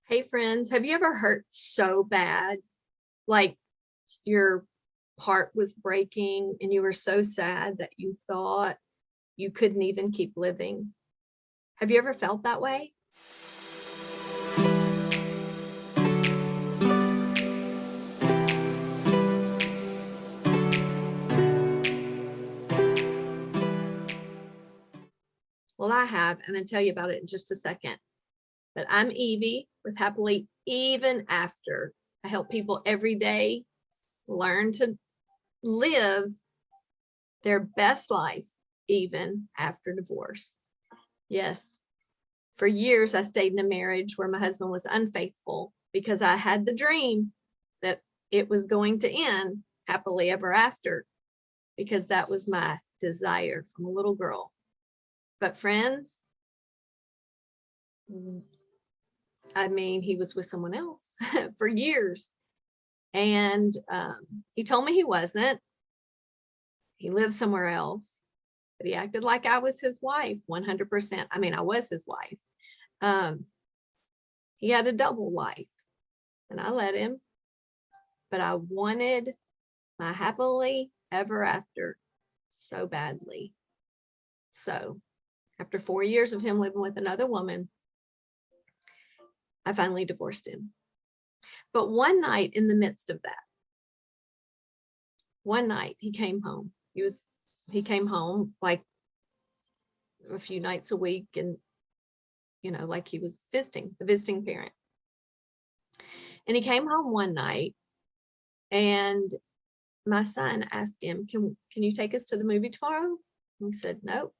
Hey friends, have you ever hurt so bad, like your heart was breaking and you were so sad that you thought you couldn't even keep living? Have you ever felt that way? Well, I have. I'm going to tell you about it in just a second. But I'm Evie with Happily Even After. I help people every day learn to live their best life even after divorce. Yes, for years, I stayed in a marriage where my husband was unfaithful because I had the dream that it was going to end happily ever after, because that was my desire from a little girl. But friends, I mean, he was with someone else for years. And he told me he wasn't. He lived somewhere else, but he acted like I was his wife 100%. I mean, I was his wife. He had a double life, and I let him. But I wanted my happily ever after so badly. So after 4 years of him living with another woman, I finally divorced him. But one night in the midst of that, one night he came home. He came home like a few nights a week, and like he was visiting, the visiting parent. And he came home one night, and my son asked him, can you take us to the movie tomorrow? And he said, nope.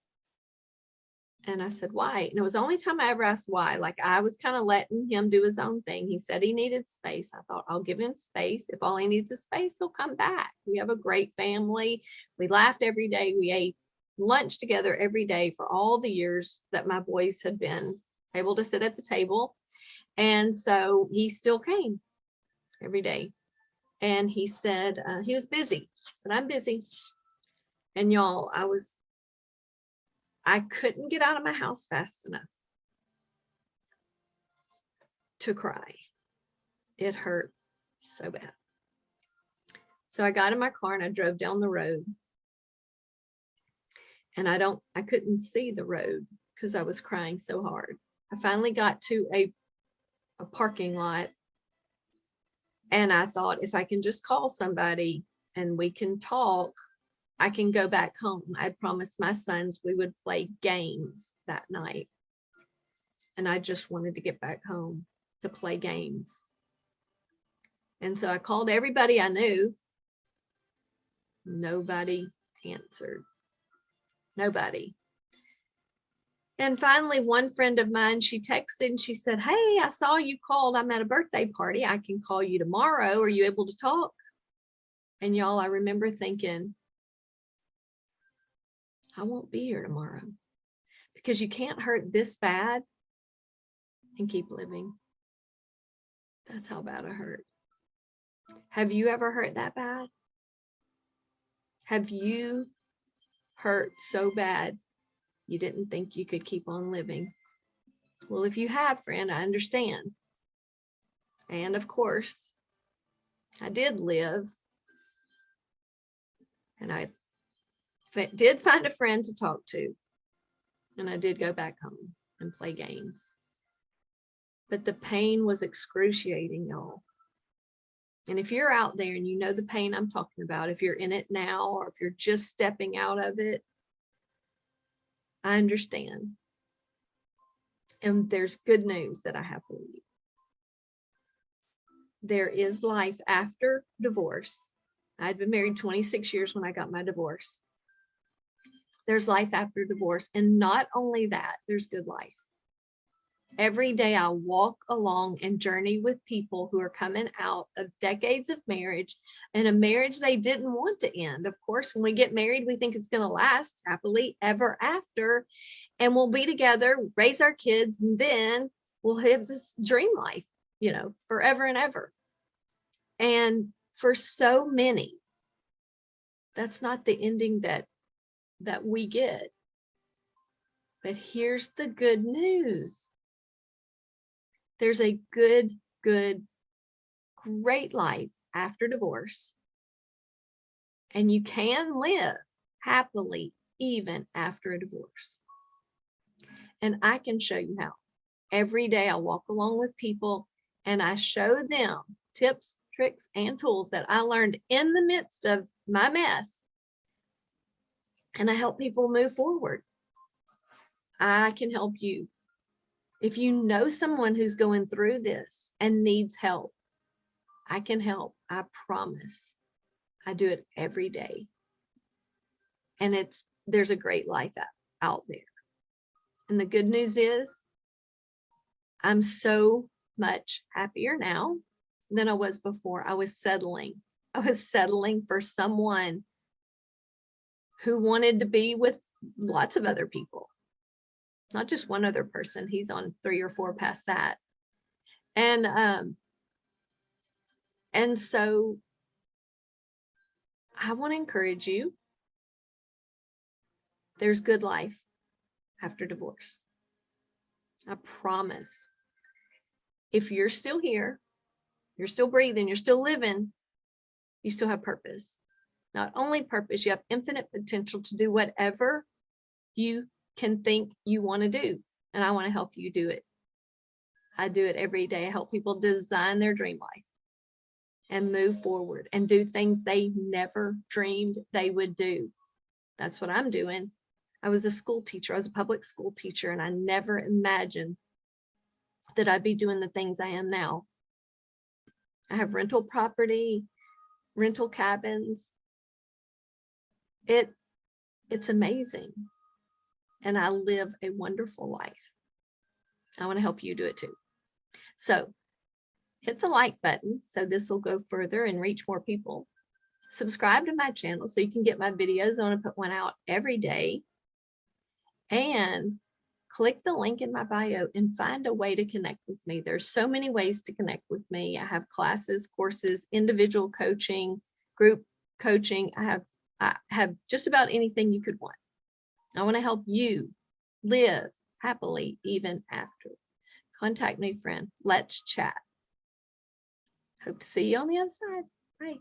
And I said, why? And it was the only time I ever asked why. Like, I was kind of letting him do his own thing. He said he needed space. I thought, I'll give him space. If all he needs is space, he'll come back. We have a great family. We laughed every day. We ate lunch together every day for all the years that my boys had been able to sit at the table. And so he still came every day. And he said he was busy. I said, I'm busy. And y'all, I couldn't get out of my house fast enough to cry. It hurt so bad. So I got in my car and I drove down the road. And I couldn't see the road because I was crying so hard. I finally got to a parking lot, and I thought, if I can just call somebody and we can talk, I can go back home. I'd promised my sons we would play games that night. And I just wanted to get back home to play games. And so I called everybody I knew. Nobody answered. Nobody. And finally, one friend of mine, she texted and she said, hey, I saw you called. I'm at a birthday party. I can call you tomorrow. Are you able to talk? And y'all, I remember thinking, I won't be here tomorrow, because you can't hurt this bad and keep living. That's how bad it hurt. Have you ever hurt that bad? Have you hurt so bad you didn't think you could keep on living? Well, if you have, friend, I understand. And of course, I did live. And I did find a friend to talk to. And I did go back home and play games. But the pain was excruciating, y'all. And if you're out there and you know the pain I'm talking about, if you're in it now, or if you're just stepping out of it, I understand. And there's good news that I have for you. There is life after divorce. I'd been married 26 years when I got my divorce. There's life after divorce. And not only that, there's good life. Every day I walk along and journey with people who are coming out of decades of marriage, and a marriage they didn't want to end. Of course, when we get married, we think it's going to last happily ever after, and we'll be together, raise our kids, and then we'll have this dream life, forever and ever. And for so many, that's not the ending that we get. But here's the good news. There's a great life after divorce. And you can live happily even after a divorce. And I can show you how. Every day I walk along with people and I show them tips, tricks, and tools that I learned in the midst of my mess. And I help people move forward. I can help you. If you know someone who's going through this and needs help, I can help. I promise. I do it every day. And there's a great life out there. And the good news is I'm so much happier now than I was before. I was settling for someone who wanted to be with lots of other people, not just one other person. He's on 3 or 4 past that. And so I want to encourage you. There's good life after divorce. I promise. If you're still here, you're still breathing, you're still living, you still have purpose. Not only purpose, you have infinite potential to do whatever you can think you want to do. And I want to help you do it. I do it every day. I help people design their dream life and move forward and do things they never dreamed they would do. That's what I'm doing. I was a school teacher. I was a public school teacher, and I never imagined that I'd be doing the things I am now. I have rental property, rental cabins. It's amazing. And I live a wonderful life. I want to help you do it too. So hit the like button so this will go further and reach more people. Subscribe to my channel so you can get my videos. I want to put one out every day. And click the link in my bio and find a way to connect with me. There's so many ways to connect with me. I have classes, courses, individual coaching, group coaching. I have just about anything you could want. I want to help you live happily even after. Contact me, friend. Let's chat. Hope to see you on the other side. Bye.